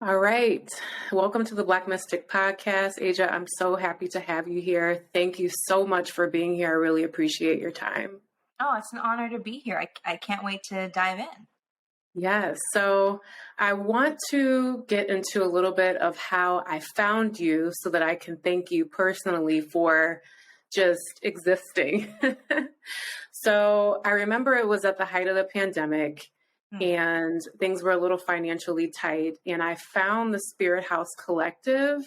All right. Welcome to the Black Mystic Podcast. Aja, I'm so happy to have you here. Thank you so much for being here. I really appreciate your time. Oh, it's an honor to be here. I can't wait to dive in. Yes. So I want to get into a little bit of how I found you so that I can thank you personally for just existing. So I remember it was at the height of the pandemic Hmm. and things were a little financially tight. And I found the Spirit House Collective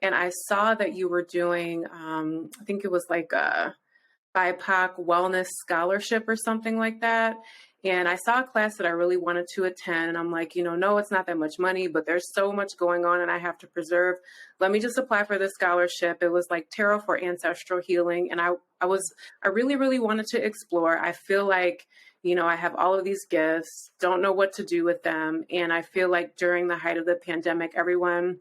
and I saw that you were doing, I think it was like a BIPOC wellness scholarship or something like that. And I saw a class that I really wanted to attend. And I'm like, no, it's not that much money, but there's so much going on and I have to preserve. Let me just apply for this scholarship. It was like Tarot for Ancestral Healing. And I really, really wanted to explore. I feel like, I have all of these gifts, don't know what to do with them. And I feel like during the height of the pandemic, everyone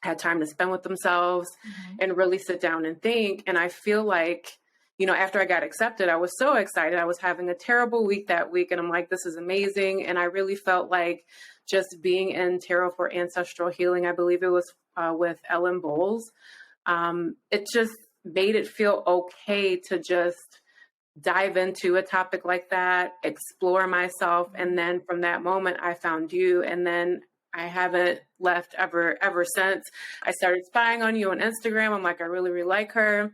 had time to spend with themselves Mm-hmm. and really sit down and think. And I feel like, after I got accepted, I was so excited. I was having a terrible week that week. And I'm like, this is amazing. And I really felt like just being in Tarot for Ancestral Healing, I believe it was with Ellen Bowles, it just made it feel okay to just dive into a topic like that, explore myself. And then from that moment, I found you. And then I haven't left ever since. I started spying on you on Instagram. I'm like, I really, really like her.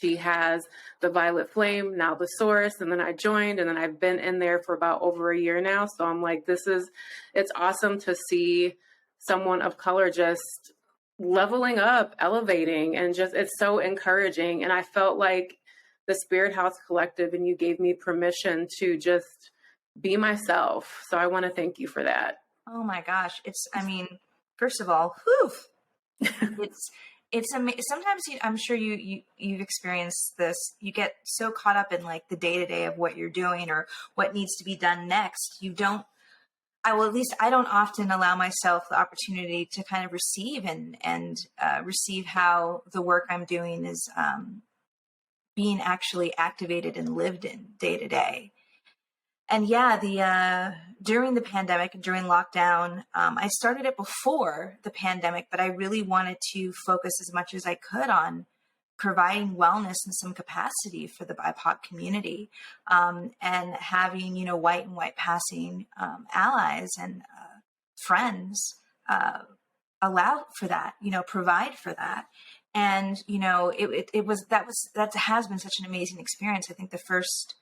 She has the Violet Flame, now the Source, and then I joined, and then I've been in there for about over a year now. So I'm like, it's awesome to see someone of color just leveling up, elevating, and just, it's so encouraging. And I felt like the Spirit House Collective, and you gave me permission to just be myself. So I want to thank you for that. Oh my gosh. First of all, whew, it's, sometimes I'm sure you've experienced this. You get so caught up in like the day to day of what you're doing or what needs to be done next. At least I don't often allow myself the opportunity to kind of receive and receive how the work I'm doing is, being actually activated and lived in day to day. And yeah, the during the pandemic and during lockdown, I started it before the pandemic, but I really wanted to focus as much as I could on providing wellness in some capacity for the BIPOC community, and having white and white passing allies and friends allow for that, provide for that. And that has been such an amazing experience. I think the first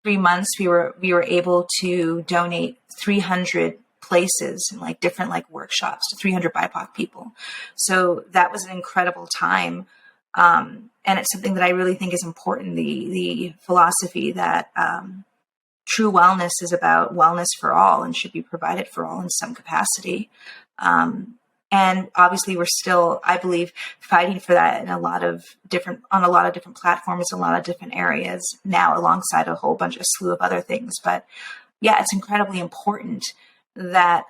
3 months we were able to donate 300 places and like different like workshops to 300 BIPOC people. So that was an incredible time. And it's something that I really think is important. The philosophy that true wellness is about wellness for all and should be provided for all in some capacity. And obviously we're still, I believe, fighting for that on a lot of different platforms, a lot of different areas now, alongside a whole slew of other things. But yeah, it's incredibly important that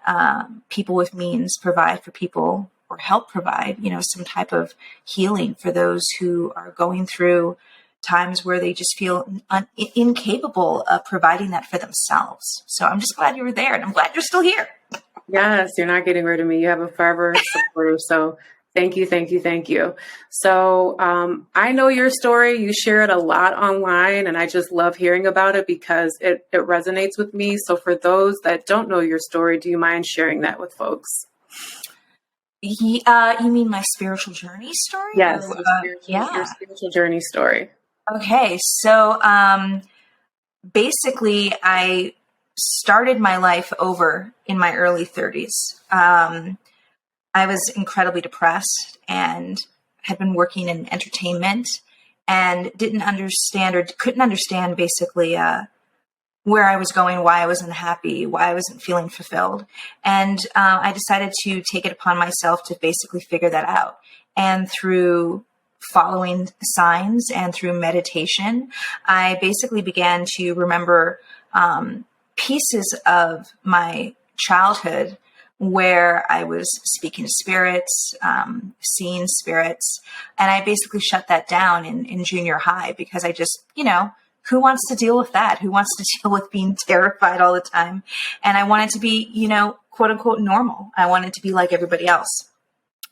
people with means provide for people or help provide, some type of healing for those who are going through times where they just feel incapable of providing that for themselves. So I'm just glad you were there, and I'm glad you're still here. Yes, you're not getting rid of me. You have a forever supporter. So thank you, thank you, thank you. So I know your story. You share it a lot online, and I just love hearing about it because it resonates with me. So for those that don't know your story, do you mind sharing that with folks? You mean my spiritual journey story? Yes, Yeah. your spiritual journey story. Okay, so basically, I started my life over in my early 30s. I was incredibly depressed and had been working in entertainment and didn't understand or couldn't understand basically where I was going, why I wasn't happy, why I wasn't feeling fulfilled. And I decided to take it upon myself to basically figure that out. And through following signs and through meditation, I basically began to remember pieces of my childhood where I was speaking to spirits, seeing spirits. And I basically shut that down in junior high because I just, who wants to deal with that? Who wants to deal with being terrified all the time? And I wanted to be, quote unquote, normal. I wanted to be like everybody else.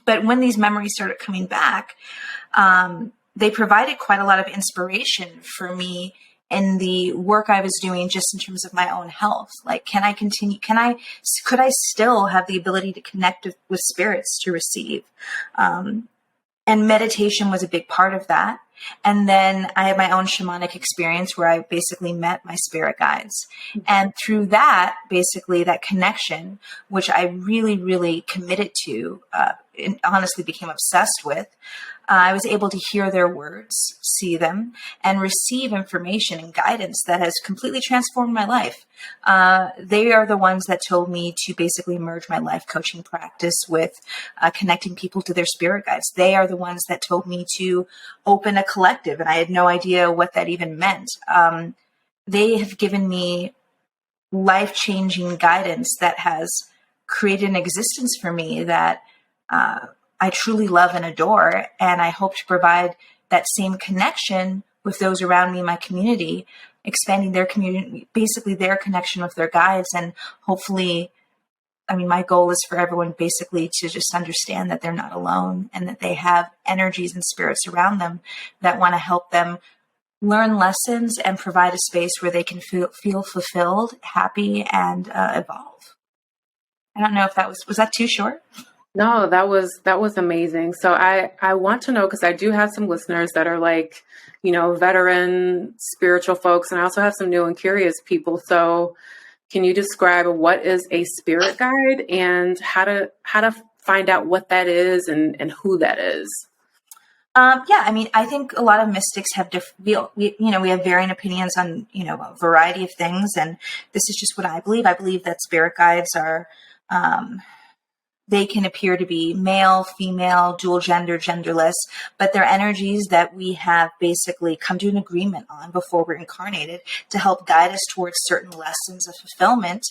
But when these memories started coming back, they provided quite a lot of inspiration for me in the work I was doing, just in terms of my own health. Like, can I continue? Could I still have the ability to connect with spirits to receive? And meditation was a big part of that. And then I had my own shamanic experience where I basically met my spirit guides. And through that, basically that connection, which I really, really committed to, and honestly became obsessed with, I was able to hear their words, see them, and receive information and guidance that has completely transformed my life. They are the ones that told me to basically merge my life coaching practice with connecting people to their spirit guides. They are the ones that told me to open a collective, and I had no idea what that even meant. They have given me life-changing guidance that has created an existence for me that I truly love and adore. And I hope to provide that same connection with those around me in my community, expanding their community, basically their connection with their guides. And hopefully, my goal is for everyone basically to just understand that they're not alone and that they have energies and spirits around them that want to help them learn lessons and provide a space where they can feel fulfilled, happy, and evolve. I don't know if was that too short? No, that was amazing. So I want to know, because I do have some listeners that are like, veteran spiritual folks, and I also have some new and curious people. So can you describe what is a spirit guide and how to find out what that is and who that is? I think a lot of mystics have we have varying opinions on, a variety of things. And this is just what I believe. I believe that spirit guides are, they can appear to be male, female, dual gender, genderless, but they're energies that we have basically come to an agreement on before we're incarnated to help guide us towards certain lessons of fulfillment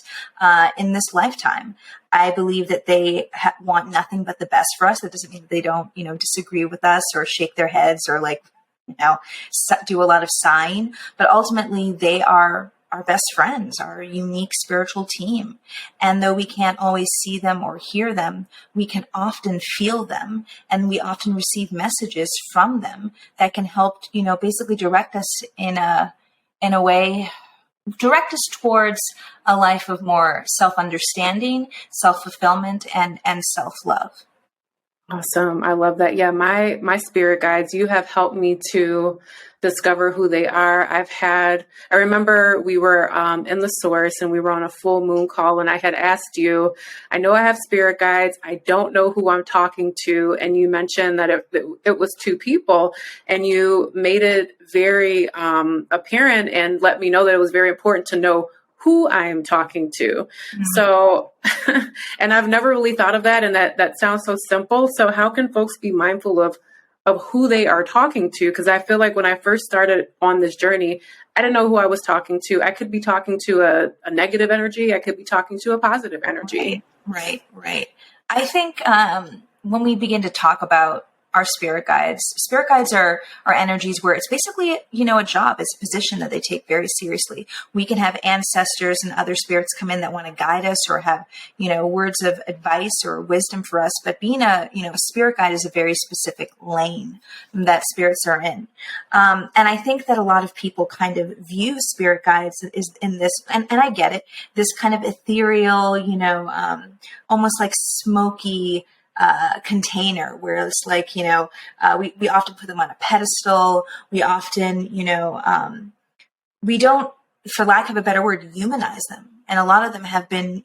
in this lifetime. I believe that they want nothing but the best for us. That doesn't mean that they don't, disagree with us or shake their heads or do a lot of sighing, but ultimately they are our best friends, our unique spiritual team. And though we can't always see them or hear them, we can often feel them, and we often receive messages from them that can help, basically direct us in a way, direct us towards a life of more self-understanding, self-fulfillment, and self-love. Awesome. I love that. Yeah, my spirit guides, you have helped me to discover who they are. I remember we were in the source and we were on a full moon call, and I had asked you, I know I have spirit guides. I don't know who I'm talking to. And you mentioned that it was two people, and you made it very apparent and let me know that it was very important to know who I am talking to. Mm-hmm. So, and I've never really thought of that. And that sounds so simple. So how can folks be mindful of who they are talking to? Because I feel like when I first started on this journey, I didn't know who I was talking to. I could be talking to a negative energy. I could be talking to a positive energy. Right. I think when we begin to talk about our spirit guides are energies where it's basically, a job, it's a position that they take very seriously. We can have ancestors and other spirits come in that want to guide us or have, words of advice or wisdom for us. But being a spirit guide is a very specific lane that spirits are in. And I think that a lot of people kind of view spirit guides is in this, and I get it, this kind of ethereal, almost like smoky, container where it's like, we often put them on a pedestal. We often, we don't, for lack of a better word, humanize them. And a lot of them have been,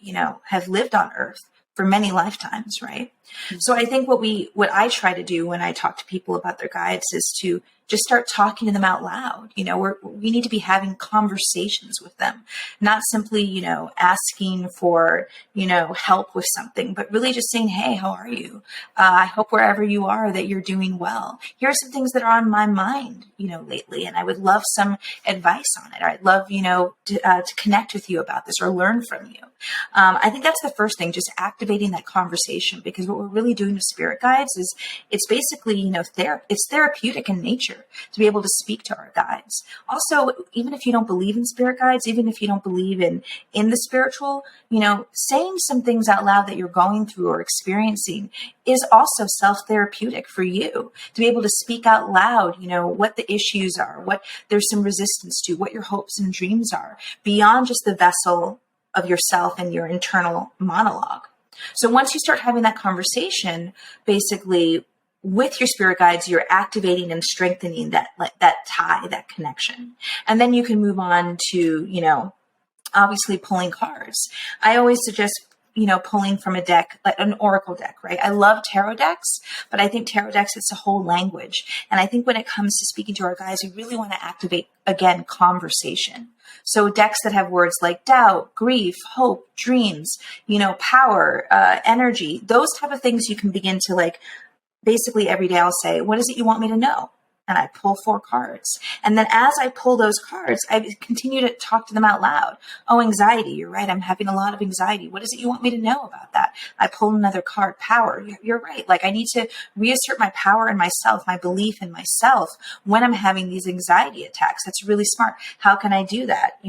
have lived on Earth for many lifetimes, right? Mm-hmm. So I think what I try to do when I talk to people about their guides is to just start talking to them out loud. We need to be having conversations with them, not simply, asking for, help with something, but really just saying, hey, how are you? I hope wherever you are that you're doing well. Here are some things that are on my mind, lately, and I would love some advice on it. Or I'd love, to connect with you about this or learn from you. I think that's the first thing, just activating that conversation, because what we're really doing with spirit guides is it's basically, it's therapeutic in nature. pleasure to be able to speak to our guides. Also, even if you don't believe in spirit guides, even if you don't believe in the spiritual, saying some things out loud that you're going through or experiencing is also self-therapeutic for you to be able to speak out loud, what the issues are, what there's some resistance to, what your hopes and dreams are, beyond just the vessel of yourself and your internal monologue. So once you start having that conversation, basically with your spirit guides, you're activating and strengthening that tie, that connection. And then you can move on to, obviously pulling cards. I always suggest, pulling from a deck, like an oracle deck, right? I love tarot decks, but I think tarot decks, it's a whole language. And I think when it comes to speaking to our guides, we really want to activate, again, conversation. So decks that have words like doubt, grief, hope, dreams, power, energy, those type of things you can begin to basically every day I'll say, what is it you want me to know? And I pull 4 cards. And then as I pull those cards, I continue to talk to them out loud. Oh, anxiety. You're right. I'm having a lot of anxiety. What is it you want me to know about that? I pull another card. Power. You're right. I need to reassert my power in myself, my belief in myself when I'm having these anxiety attacks. That's really smart. How can I do that?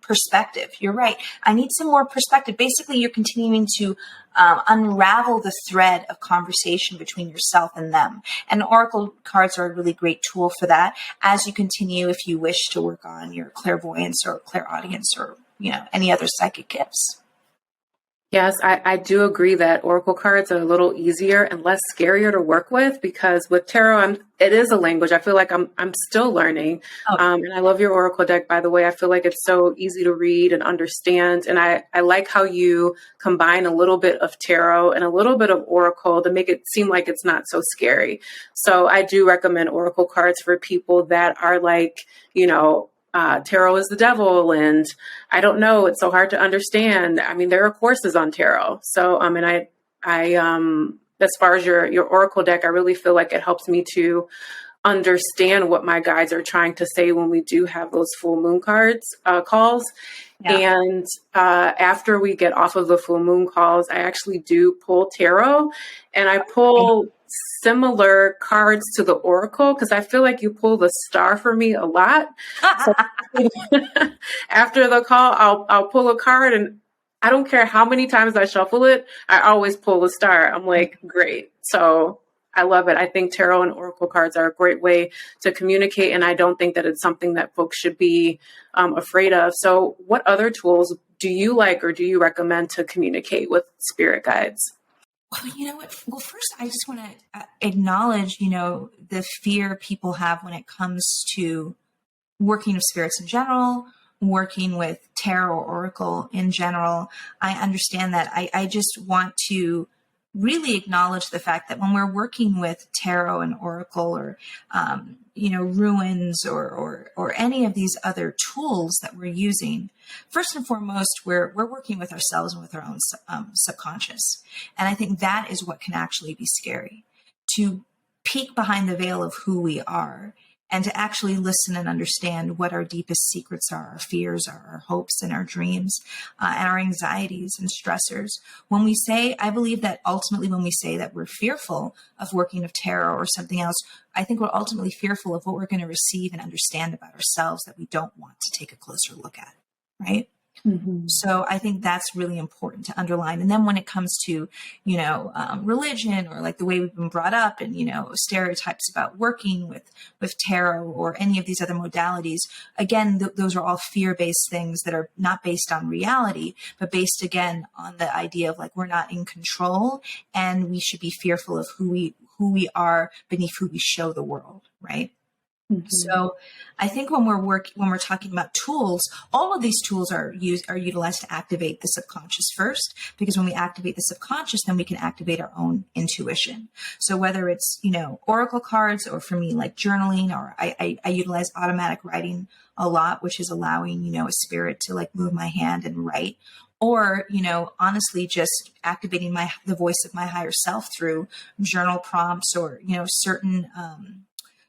Perspective. You're right. I need some more perspective. Basically, you're continuing to unravel the thread of conversation between yourself and them. And oracle cards are a really great tool for that as you continue, if you wish, to work on your clairvoyance or clairaudience or, any other psychic gifts. Yes, I do agree that oracle cards are a little easier and less scarier to work with, because with tarot, it is a language. I feel like I'm still learning. Oh. And I love your oracle deck, by the way. I feel like it's so easy to read and understand. And I like how you combine a little bit of tarot and a little bit of oracle to make it seem like it's not so scary. So I do recommend oracle cards for people that are tarot is the devil, and I don't know, it's so hard to understand. I mean, there are courses on tarot. So, and I, as far as your oracle deck, I really feel like it helps me to understand what my guides are trying to say when we do have those full moon cards, calls. Yeah. And after we get off of the full moon calls, I actually do pull tarot, and I pull similar cards to the oracle, because I feel like you pull the star for me a lot. So after the call, I'll pull a card, and I don't care how many times I shuffle it, I always pull the star. I'm like, great. So I love it. I think tarot and oracle cards are a great way to communicate, and I don't think that it's something that folks should be afraid of. So what other tools do you like or do you recommend to communicate with spirit guides? Well, you know what? Well, first, I just want to acknowledge, the fear people have when it comes to working with spirits in general, working with tarot or oracle in general. I understand that. I just want to really acknowledge the fact that when we're working with tarot and oracle or, ruins or any of these other tools that we're using, first and foremost, we're working with ourselves and with our own subconscious. And I think that is what can actually be scary, to peek behind the veil of who we are and to actually listen and understand what our deepest secrets are, our fears are, our hopes and our dreams, and our anxieties and stressors. When we say, I believe that ultimately when we say that we're fearful of working with tarot or something else, I think we're ultimately fearful of what we're going to receive and understand about ourselves that we don't want to take a closer look at, right? Mm-hmm. So I think that's really important to underline. And then when it comes to, religion or like the way we've been brought up and, stereotypes about working with tarot or any of these other modalities, again, those are all fear-based things that are not based on reality, but based again on the idea of we're not in control and we should be fearful of who we are beneath who we show the world, right? Mm-hmm. So I think when we're talking about tools, all of these tools are utilized to activate the subconscious first, because when we activate the subconscious, then we can activate our own intuition. So whether it's, oracle cards, or for me, like journaling, or I utilize automatic writing a lot, which is allowing, a spirit to move my hand and write, or, honestly, just activating the voice of my higher self through journal prompts or,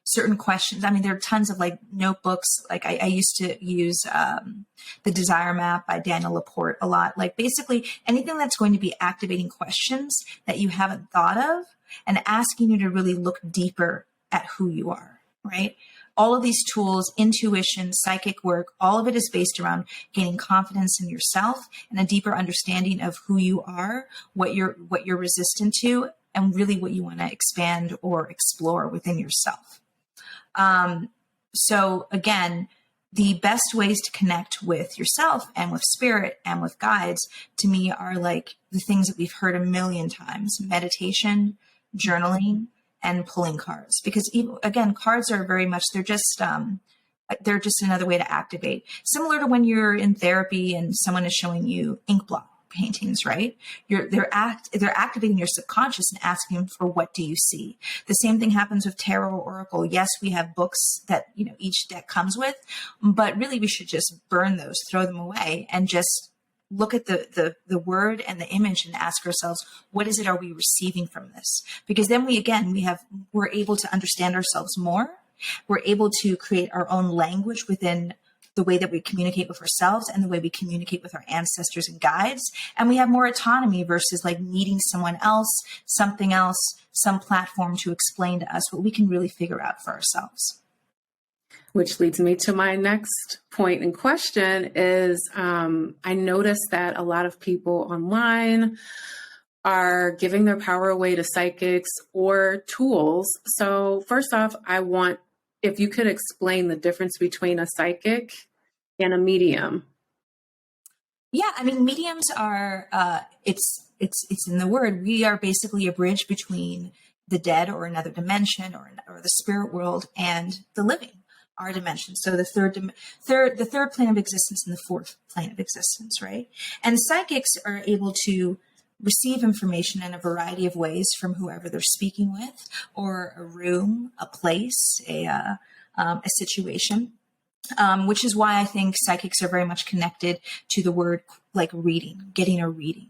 certain questions. I mean, there are tons of notebooks. I used to use the Desire Map by Daniel Laporte a lot. Basically anything that's going to be activating questions that you haven't thought of and asking you to really look deeper at who you are. right? All of these tools, intuition, psychic work, all of it is based around gaining confidence in yourself and a deeper understanding of who you are, what you're resistant to, and really what you want to expand or explore within yourself. So again, the best ways to connect with yourself and with spirit and with guides to me are like the things that we've heard a million times: meditation, journaling, and pulling cards. Because again, cards are very much, they're just another way to activate. Similar to when you're in therapy and someone is showing you ink blot paintings, right? They're activating your subconscious and asking for, what do you see? The same thing happens with tarot or oracle. Yes, we have books that, each deck comes with, but really we should just burn those, throw them away, and just look at the word and the image and ask ourselves, what is it are we receiving from this? Because then we're able to understand ourselves more. We're able to create our own language within the way that we communicate with ourselves and the way we communicate with our ancestors and guides. And we have more autonomy versus like needing someone else, something else, some platform to explain to us what we can really figure out for ourselves. Which leads me to my next point in question is, I noticed that a lot of people online are giving their power away to psychics or tools. So first off, if you could explain the difference between a psychic and a medium. Yeah, I mean, mediums are, it's in the word. We are basically a bridge between the dead or another dimension or the spirit world and the living, our dimension. So the third plane of existence and the fourth plane of existence, right? And psychics are able to receive information in a variety of ways from whoever they're speaking with, or a room, a place, a situation, which is why I think psychics are very much connected to the word like reading, getting a reading.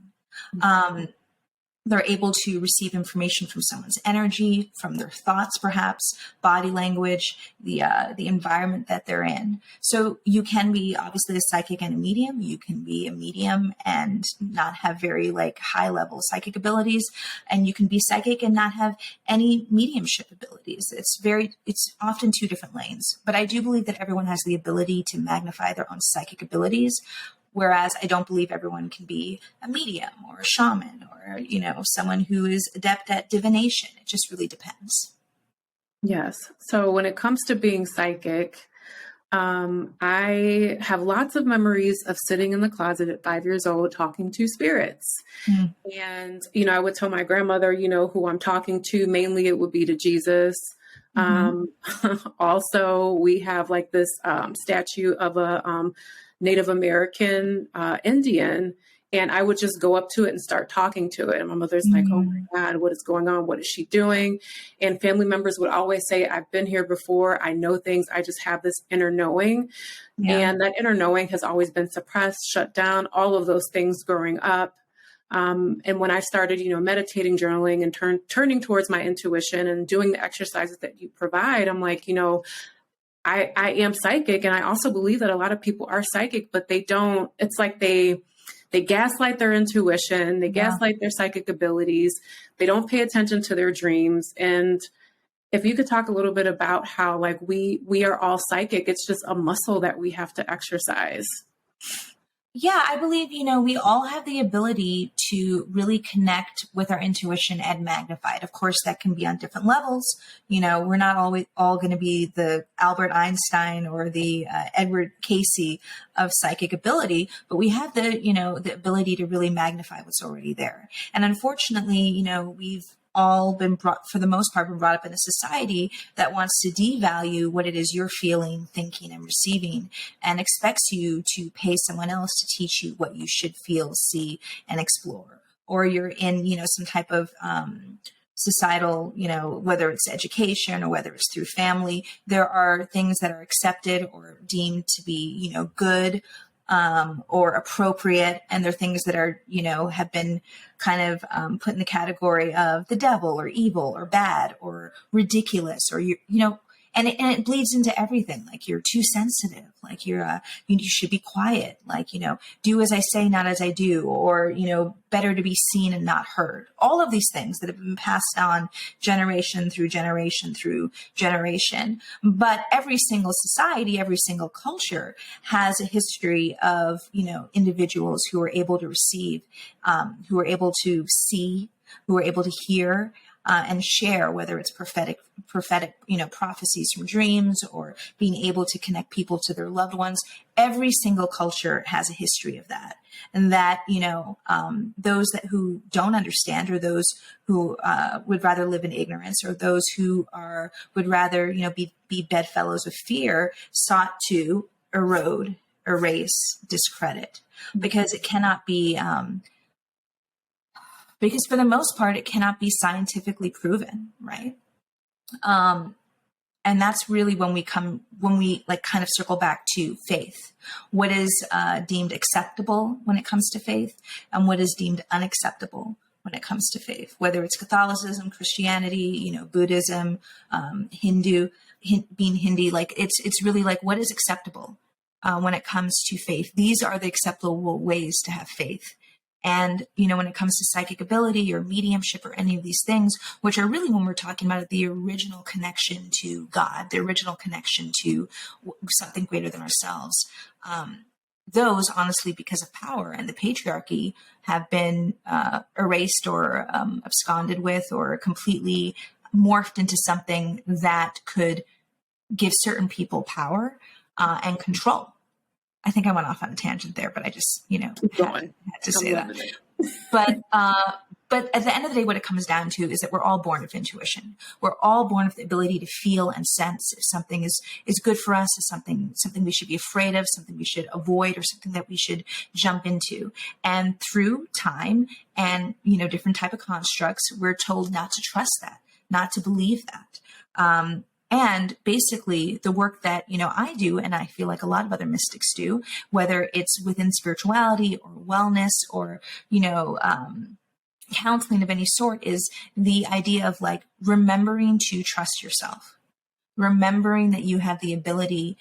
They're able to receive information from someone's energy, from their thoughts, perhaps body language, the environment that they're in. So you can be obviously a psychic and a medium. You can be a medium and not have very like high level psychic abilities, and you can be psychic and not have any mediumship abilities. It's often two different lanes. But I do believe that everyone has the ability to magnify their own psychic abilities. Whereas I don't believe everyone can be a medium or a shaman or, someone who is adept at divination. It just really depends. Yes. So when it comes to being psychic, I have lots of memories of sitting in the closet at 5 years old, talking to spirits. Mm. And, I would tell my grandmother, who I'm talking to. Mainly it would be to Jesus. Mm-hmm. Also, we have like this statue of a Native American Indian, and I would just go up to it and start talking to it. And my mother's like, oh my God, what is going on? What is she doing? And family members would always say, I've been here before. I know things. I just have this inner knowing. Yeah. And that inner knowing has always been suppressed, shut down, all of those things growing up. And when I started, meditating, journaling, and turning towards my intuition and doing the exercises that you provide, I'm like, I am psychic. And I also believe that a lot of people are psychic, but they don't, it's like they gaslight their intuition. They gaslight their psychic abilities. They don't pay attention to their dreams. And if you could talk a little bit about how like we are all psychic, it's just a muscle that we have to exercise. Yeah, I believe, we all have the ability to really connect with our intuition and magnify it. Of course, that can be on different levels. We're not always all going to be the Albert Einstein or the Edward Casey of psychic ability, but we have the ability to really magnify what's already there. And unfortunately, we've all been for the most part, brought up in a society that wants to devalue what it is you're feeling, thinking, and receiving, and expects you to pay someone else to teach you what you should feel, see, and explore. Or you're in, some type of societal, whether it's education or whether it's through family, there are things that are accepted or deemed to be, good, or appropriate. And there are things that are, have been kind of put in the category of the devil or evil or bad or ridiculous or, and it bleeds into everything. Like, you're too sensitive, like you should be quiet, like, do as I say, not as I do, or, better to be seen and not heard. All of these things that have been passed on generation through generation through generation. But every single society, every single culture has a history of, individuals who are able to receive, who are able to see, who are able to hear, and share, whether it's prophetic, prophecies from dreams, or being able to connect people to their loved ones. Every single culture has a history of that. And that, those who don't understand, or those who would rather live in ignorance, or those who would rather, be bedfellows of fear, sought to erode, erase, discredit, because it cannot be, because for the most part, it cannot be scientifically proven, right? And that's really when we kind of circle back to faith. What is deemed acceptable when it comes to faith, and what is deemed unacceptable when it comes to faith, whether it's Catholicism, Christianity, Buddhism, being Hindi, like it's really like, what is acceptable when it comes to faith? These are the acceptable ways to have faith. And, when it comes to psychic ability or mediumship or any of these things, which are really, when we're talking about it, the original connection to God, the original connection to something greater than ourselves, those, honestly, because of power and the patriarchy, have been erased or absconded with, or completely morphed into something that could give certain people power and control. I think I went off on a tangent there, but I just, had to say that. But at the end of the day, what it comes down to is that we're all born with intuition. We're all born with the ability to feel and sense if something is good for us, if something we should be afraid of, something we should avoid, or something that we should jump into. And through time and, different type of constructs, we're told not to trust that, not to believe that. And basically the work that, I do, and I feel like a lot of other mystics do, whether it's within spirituality or wellness or, counseling of any sort, is the idea of like remembering to trust yourself, remembering that you have the ability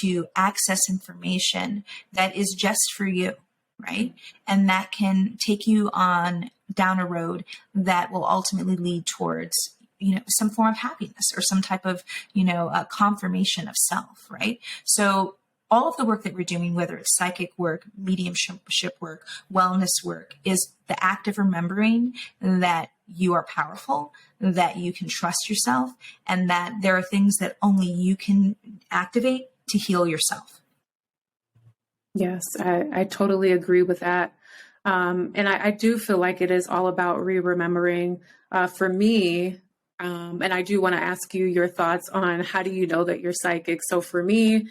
to access information that is just for you, right? And that can take you down a road that will ultimately lead towards some form of happiness, or some type of, a confirmation of self, right? So all of the work that we're doing, whether it's psychic work, mediumship work, wellness work, is the act of remembering that you are powerful, that you can trust yourself, and that there are things that only you can activate to heal yourself. Yes, I totally agree with that. And I do feel like it is all about remembering. For me, and I do want to ask you your thoughts on, how do you know that you're psychic? So for me,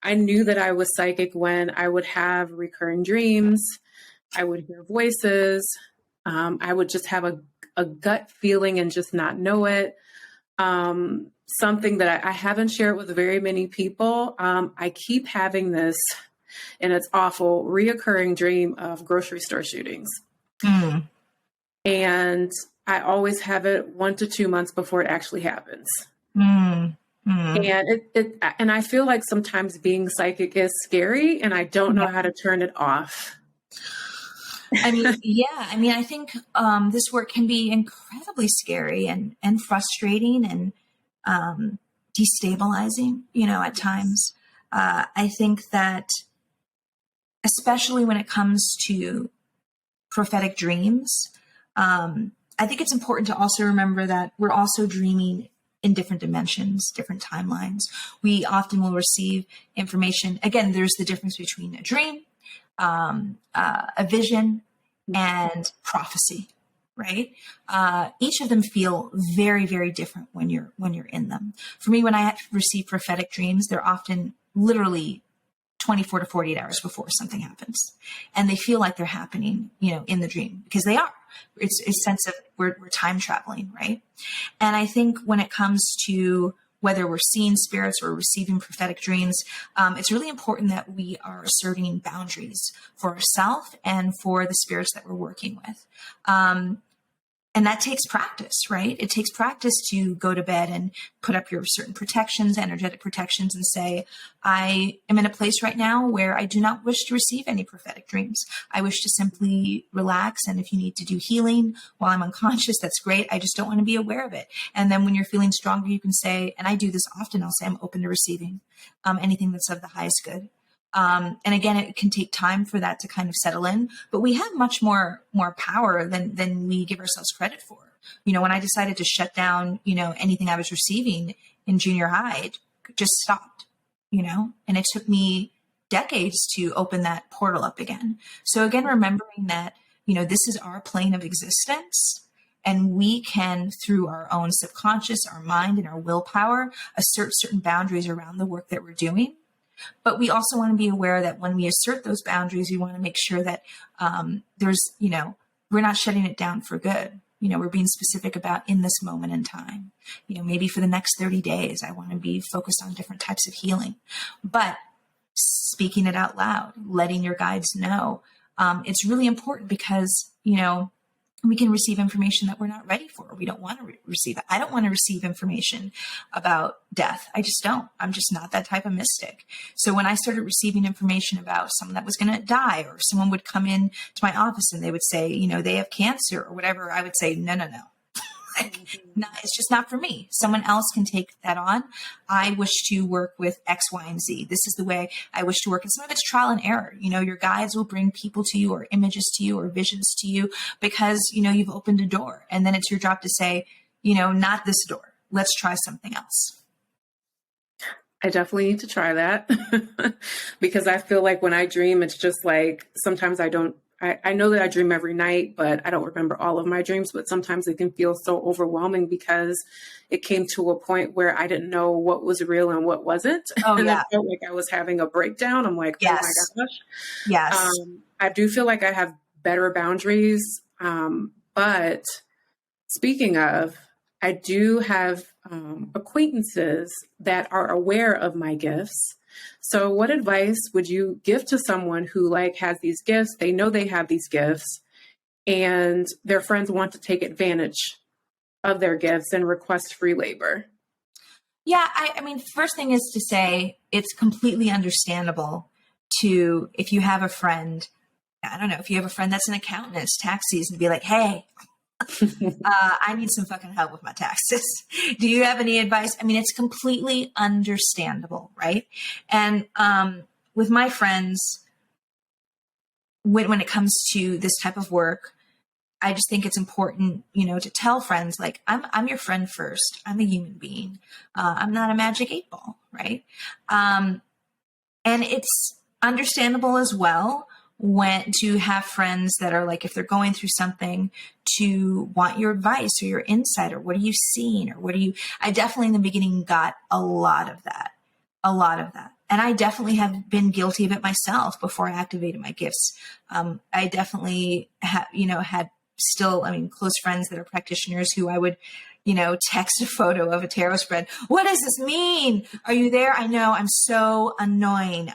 I knew that I was psychic when I would have recurring dreams. I would hear voices. I would just have a gut feeling and just not know it. Something that I haven't shared with very many people. I keep having this, and it's awful, reoccurring dream of grocery store shootings. Mm. And I always have it 1 to 2 months before it actually happens. Mm. Mm. And and I feel like sometimes being psychic is scary, and I don't know how to turn it off. I mean, yeah. I mean, I think this work can be incredibly scary and frustrating and destabilizing, at times. I think that, especially when it comes to prophetic dreams, I think it's important to also remember that we're also dreaming in different dimensions, different timelines. We often will receive information. Again, there's the difference between a dream, a vision, and prophecy, right? Each of them feel very, very different when you're in them. For me, when I receive prophetic dreams, they're often literally 24 to 48 hours before something happens. And they feel like they're happening, in the dream, because they are. It's a sense of we're time traveling, right? And I think when it comes to whether we're seeing spirits or receiving prophetic dreams, it's really important that we are asserting boundaries for ourselves and for the spirits that we're working with. And that takes practice, right? It takes practice to go to bed and put up your certain protections, energetic protections, and say, I am in a place right now where I do not wish to receive any prophetic dreams. I wish to simply relax. And if you need to do healing while I'm unconscious, that's great. I just don't want to be aware of it. And then when you're feeling stronger, you can say, and I do this often, I'll say, I'm open to receiving anything that's of the highest good. And again, it can take time for that to kind of settle in, but we have much more power than we give ourselves credit for. You know, when I decided to shut down, you know, anything I was receiving in junior high, it just stopped, you know, and it took me decades to open that portal up again. So again, remembering that, you know, this is our plane of existence, and we can, through our own subconscious, our mind, and our willpower, assert certain boundaries around the work that we're doing. But we also want to be aware that when we assert those boundaries, we want to make sure that there's, you know, we're not shutting it down for good. You know, we're being specific about in this moment in time. You know, maybe for the next 30 days, I want to be focused on different types of healing. But speaking it out loud, letting your guides know, it's really important because, you know, we can receive information that we're not ready for. We don't want to receive it. I don't want to receive information about death. I just don't. I'm just not that type of mystic. So when I started receiving information about someone that was going to die, or someone would come in to my office and they would say, you know, they have cancer or whatever, I would say, no. No, it's just not for me. Someone else can take that on. I wish to work with X, Y, and Z. This is the way I wish to work. And some of it's trial and error. You know, your guides will bring people to you, or images to you, or visions to you, because, you know, you've opened a door. And then it's your job to say, you know, not this door. Let's try something else. I definitely need to try that because I feel like when I dream, it's just like sometimes I know that I dream every night, but I don't remember all of my dreams. But sometimes it can feel so overwhelming because it came to a point where I didn't know what was real and what wasn't. Oh, And yeah. it felt like I was having a breakdown. I'm like, Yes. oh my gosh. Yes. I do feel like I have better boundaries. But speaking of, I do have acquaintances that are aware of my gifts. So what advice would you give to someone who like has these gifts? They know they have these gifts and their friends want to take advantage of their gifts and request free labor. Yeah. I mean, first thing is to say it's completely understandable to, if you have a friend, I don't know, if you have a friend that's an accountant, it's tax season, to be like, hey, I need some fucking help with my taxes. Do you have any advice? I mean, it's completely understandable, right? And with my friends, when it comes to this type of work, I just think it's important, you know, to tell friends, like, I'm your friend first. I'm a human being. I'm not a magic 8-ball, right? And it's understandable as well when to have friends that are like, if they're going through something, to want your advice or your insight, or what are you seeing, or I definitely in the beginning got a lot of that. And I definitely have been guilty of it myself before I activated my gifts. I definitely had still, I mean, close friends that are practitioners who I would, you know, text a photo of a tarot spread. What does this mean? Are you there? I know I'm so annoying.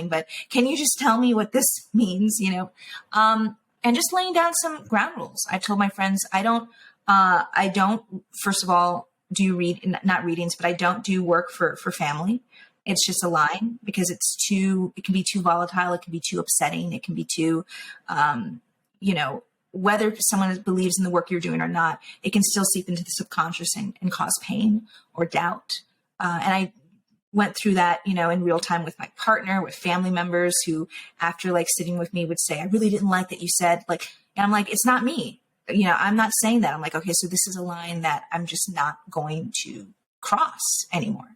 But can you just tell me what this means? You know, and just laying down some ground rules. I told my friends, I don't, first of all, not readings, but I don't do work for family. It's just a line, because it can be too volatile. It can be too upsetting. It can be too, you know, whether someone believes in the work you're doing or not, it can still seep into the subconscious and cause pain or doubt. And I went through that, you know, in real time with my partner, with family members who, after like sitting with me, would say, I really didn't like that you said, like, and I'm like, it's not me. You know, I'm not saying that. I'm like, okay, so this is a line that I'm just not going to cross anymore.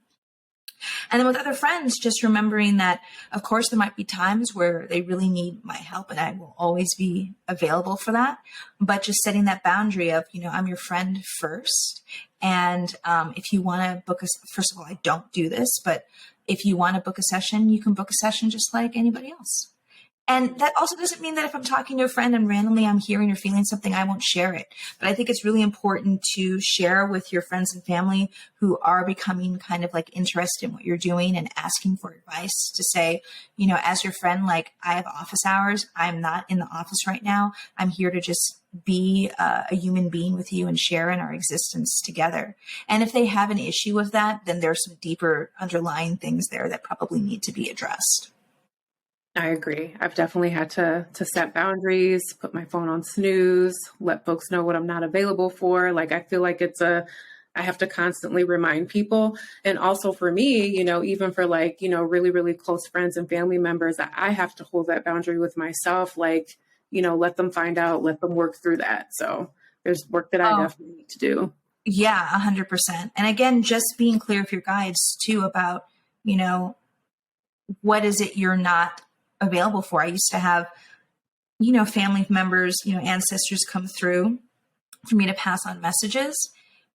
And then with other friends, just remembering that, of course, there might be times where they really need my help, and I will always be available for that. But just setting that boundary of, you know, I'm your friend first. And if you want to book first of all, I don't do this, but if you want to book a session, you can book a session just like anybody else. And that also doesn't mean that if I'm talking to a friend and randomly I'm hearing or feeling something, I won't share it. But I think it's really important to share with your friends and family who are becoming kind of like interested in what you're doing and asking for advice, to say, you know, as your friend, like, I have office hours. I'm not in the office right now. I'm here to just be a human being with you and share in our existence together. And if they have an issue with that, then there's some deeper underlying things there that probably need to be addressed. I agree. I've definitely had to set boundaries, put my phone on snooze, let folks know what I'm not available for. Like, I feel like I have to constantly remind people. And also for me, you know, even for like, you know, really, really close friends and family members, I have to hold that boundary with myself. Like, you know, let them find out, let them work through that. So there's work that I Oh, definitely need to do. yeah, 100%. And again, just being clear with your guides too about, you know, what is it you're not available for? I used to have, you know, family members, you know, ancestors come through for me to pass on messages.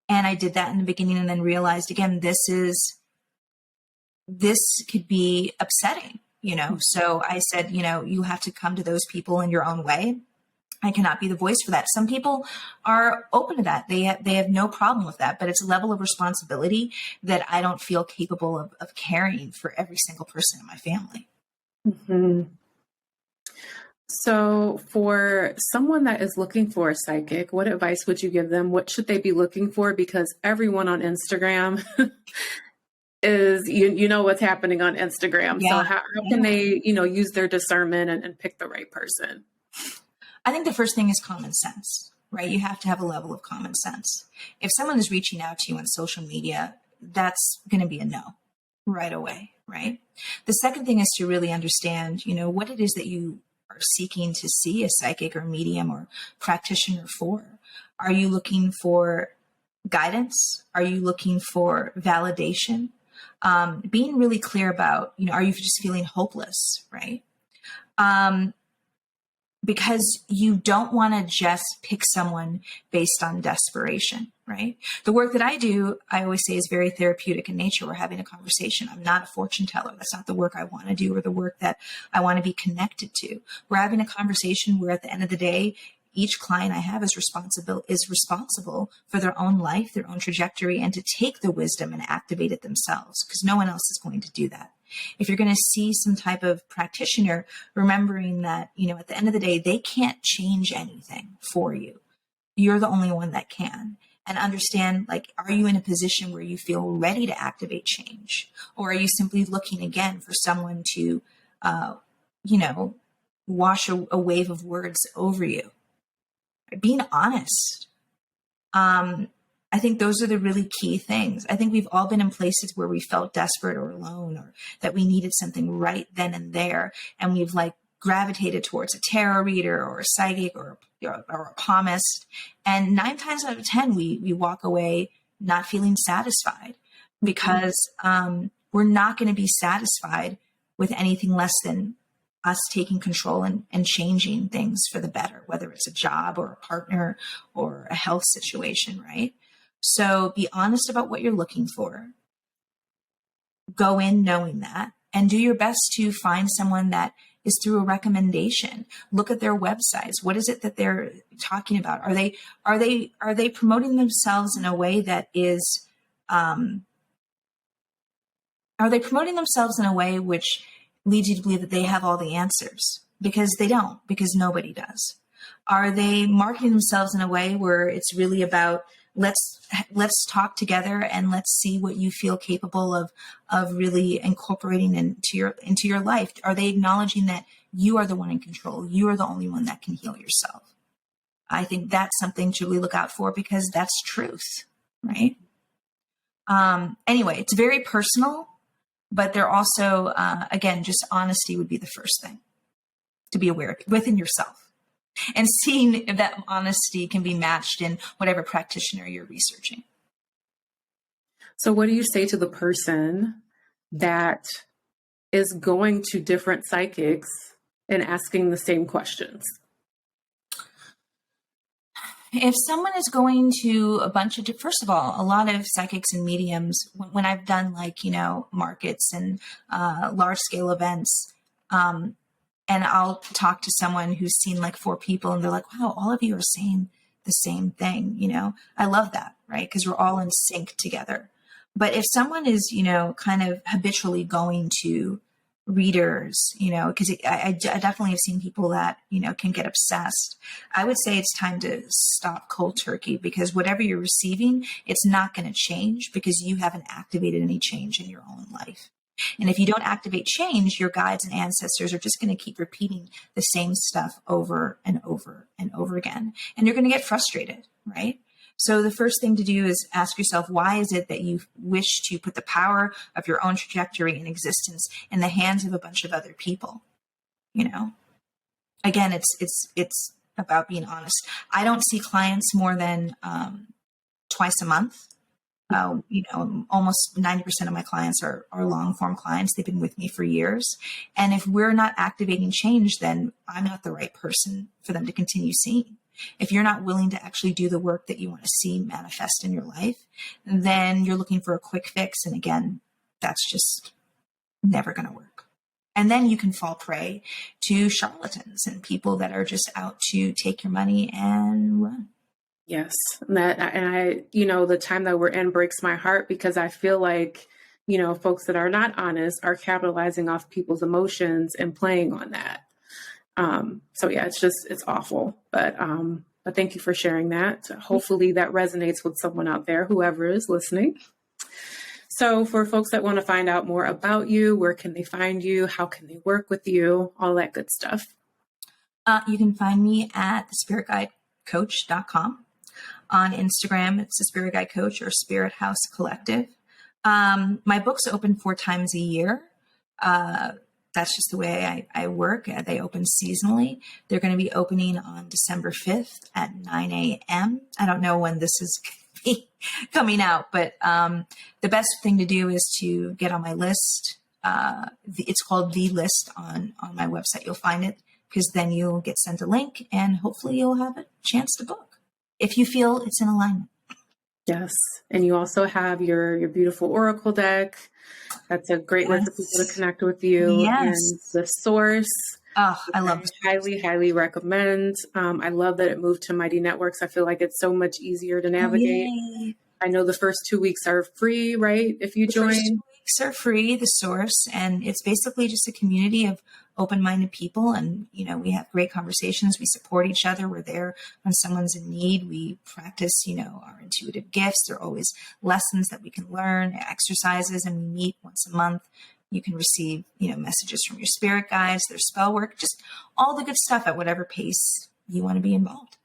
And I did that in the beginning and then realized, again, this could be upsetting, you know? So I said, you know, you have to come to those people in your own way. I cannot be the voice for that. Some people are open to that. They have no problem with that, but it's a level of responsibility that I don't feel capable of carrying for every single person in my family. Mhm. So, for someone that is looking for a psychic, what advice would you give them? What should they be looking for? Because everyone on Instagram is, you know what's happening on Instagram. So, Yeah. how can Yeah. they, you know, use their discernment and pick the right person? I think the first thing is common sense, right? You have to have a level of common sense. If someone is reaching out to you on social media, that's going to be a no right away, right? The second thing is to really understand, you know, what it is that you are seeking to see a psychic or medium or practitioner for. Are you looking for guidance? Are you looking for validation? Being really clear about, you know, are you just feeling hopeless, right? Um, because you don't want to just pick someone based on desperation, right? The work that I do, I always say, is very therapeutic in nature. We're having a conversation. I'm not a fortune teller. That's not the work I want to do or the work that I want to be connected to. We're having a conversation where at the end of the day, each client I have is responsible for their own life, their own trajectory, and to take the wisdom and activate it themselves, because no one else is going to do that. If you're going to see some type of practitioner, remembering that, you know, at the end of the day, they can't change anything for you. You're the only one that can. And understand, like, are you in a position where you feel ready to activate change? Or are you simply looking again for someone to, uh, you know, wash a wave of words over you? Being honest. Um, I think those are the really key things. I think we've all been in places where we felt desperate or alone, or that we needed something right then and there. And we've like gravitated towards a tarot reader or a psychic or a palmist. And 9 times out of 10, we walk away not feeling satisfied, because we're not going to be satisfied with anything less than us taking control and changing things for the better, whether it's a job or a partner or a health situation, right? So be honest about what you're looking for. Go in knowing that, and do your best to find someone that is through a recommendation. Look at their websites. What is it that they're talking about? Are they promoting themselves in a way that is are they promoting themselves in a way which leads you to believe that they have all the answers? Because they don't, because nobody does. Are they marketing themselves in a way where it's really about, let's talk together and let's see what you feel capable of really incorporating into your life? Are they acknowledging that you are the one in control? You are the only one that can heal yourself. I think that's something to really look out for, because that's truth, right? Anyway, it's very personal, but they're also, again, just honesty would be the first thing to be aware of within yourself, and seeing if that honesty can be matched in whatever practitioner you're researching. So, what do you say to the person that is going to different psychics and asking the same questions? If someone is going to a bunch of, first of all, a lot of psychics and mediums, when I've done, like, you know, markets and large scale events, and I'll talk to someone who's seen like 4 people and they're like, wow, all of you are saying the same thing. I love that, right? Because we're all in sync together. But if someone is, kind of habitually going to readers, because I definitely have seen people that, can get obsessed. I would say it's time to stop cold turkey, because whatever you're receiving, it's not going to change because you haven't activated any change in your own life. And if you don't activate change, your guides and ancestors are just going to keep repeating the same stuff over and over and over again. And you're going to get frustrated, right? So the first thing to do is ask yourself, why is it that you wish to put the power of your own trajectory and existence in the hands of a bunch of other people? Again, it's about being honest. I don't see clients more than twice a month. Almost 90% of my clients are long form clients. They've been with me for years. And if we're not activating change, then I'm not the right person for them to continue seeing. If you're not willing to actually do the work that you want to see manifest in your life, then you're looking for a quick fix. And again, that's just never going to work. And then you can fall prey to charlatans and people that are just out to take your money and run. Yes. And the time that we're in breaks my heart, because I feel like, folks that are not honest are capitalizing off people's emotions and playing on that. So yeah, it's awful, but thank you for sharing that. Hopefully that resonates with someone out there, whoever is listening. So for folks that want to find out more about you, where can they find you? How can they work with you? All that good stuff. You can find me at thespiritguidecoach.com. On Instagram, it's the Spirit Guide Coach or Spirit House Collective. My books open 4 times a year. That's just the way I work. They open seasonally. They're going to be opening on December 5th at 9 a.m. I don't know when this is coming out, but the best thing to do is to get on my list. It's called The List on my website. You'll find it, because then you'll get sent a link and hopefully you'll have a chance to book if you feel it's in alignment. Yes. And you also have your beautiful Oracle deck. That's a great way for people to connect with you. Yes. And the source. Oh, I love it. Highly, highly recommend. I love that it moved to Mighty Networks. I feel like it's so much easier to navigate. Yay. I know the first 2 weeks are free, right? If you join. First 2 weeks are free, the source. And it's basically just a community of open-minded people. And, we have great conversations. We support each other. We're there when someone's in need. We practice, our intuitive gifts. There are always lessons that we can learn, exercises, and we meet once a month. You can receive, messages from your spirit guides, their spell work, just all the good stuff at whatever pace you want to be involved.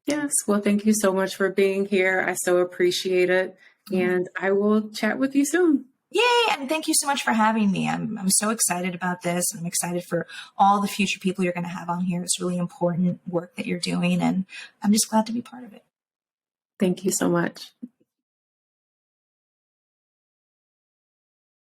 Yes. Well, thank you so much for being here. I so appreciate it. And I will chat with you soon. Yay. And thank you so much for having me. I'm so excited about this. I'm excited for all the future people you're going to have on here. It's really important work that you're doing, and I'm just glad to be part of it. Thank you so much.